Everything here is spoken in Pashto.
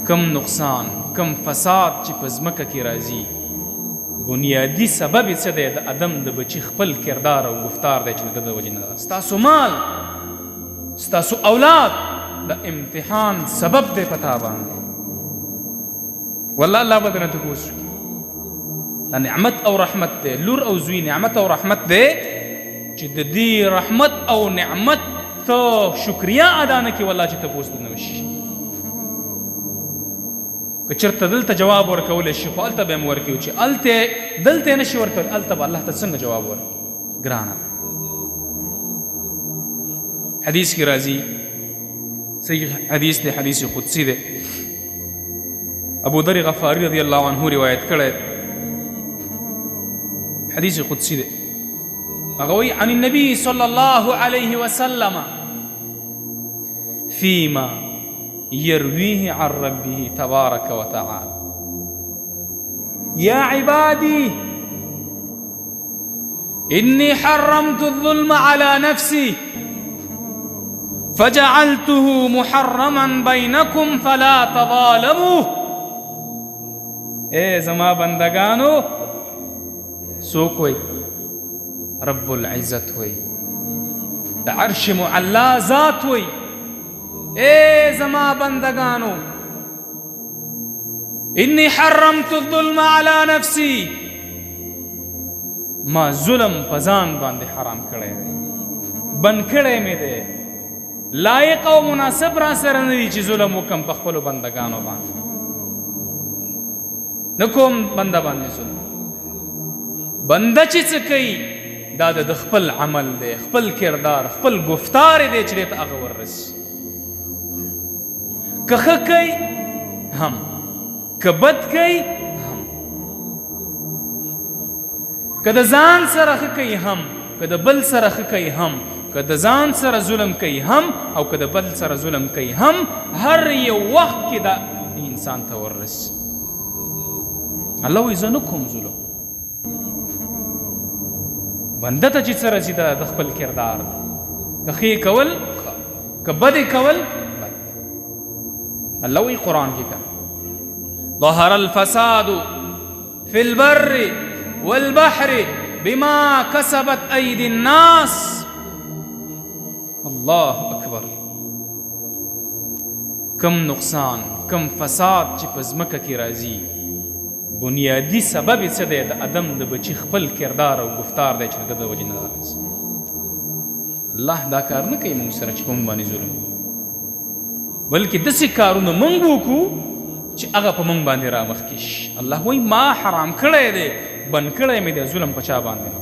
کم نقصان کم فساد چې په ځمکه کې راځي بنیادي سبب یې څه دی؟ د ادم د بچي خپل کردار او گفتار دی چې د ده د وجې نه ده. ستاسو مال ستاسو اولاد د امتحان سبب دی په تا باندې. والله الله به درنه تپوس وکړي. دا نعمت او رحمت دی، لور او زوی نعمت او رحمت دی چې د دې رحمت او نعمت ته شکریا ادا نه کړي، والله چې تپوس درنه وشي. که چېرته دلته جواب ورکولی شي خو هلته به یې هم ورکوي، چې دلته یې نه شي ورکولی هلته به الله ته څنګه جواب ورکړي؟ ګرانه حدیث کې راځي، صحیح حدیث دی، حدیث قدسی دی، ابو ذر غفاری رضی الله عنه روایت کړی، حدیث قدسی دی. هغه وایي عن النبي صلی الله علیه وسلم فيما يرويه عن ربه تبارك وتعالى يا عبادي إني حرمت الظلم على نفسي فجعلته محرما بينكم فلا تظالموا. اے زما بندگانو، سوک وی رب العزت وی، دا عرش معلا ذات وی، اے زما بندگانو انی حرمت الظلم على نفسی، ما ظلم پزان باندې حرام کړی دی، بند کړی مې دی، لایق او مناسب را سره نه دی چې ظلم وکم په خپلو بندگانو باندې، نه کوم بنده باندې ظلم. بنده چې څه کوي دا د خپل عمل دی، خپل کردار، خپل گفتار دی چې دی ته هغه وررسي. که ښه کوي هم، که بد کوي هم، که د ځان سره ښه کوي هم، که د بل سره ښه کوي هم، که د ځان سره ظلم کوي هم او که د بل سره ظلم کوي هم، هر یو وخت کې دا انسان ته وررسي. الله وایي زه نه کوم ظلم. بنده ته چې څه رسي دا د خپل کردار دی، که ښې کول ښه، که بدې کول بد. الله وایي قرآن کې که ظهر الفساد في البر والبحر بما كسبت أيدي الناس. الله اکبر. کم نقصان کم فساد چې په ځمکه کې راځي بنیادي سبب یې څه دی؟ د ادم د بچي خپل کردار او گفتار دی چې د ده د وجې نه راځي. الله دا کار نه کوي موږ سره چې په موږ باندې ظلم، بلکې داسې کارونه موږ وکړو چې هغه په موږ باندې رامخکې شي. الله وایي ما حرام کړی دی، بند کړی مې دی، ظلم په چا باندې نه.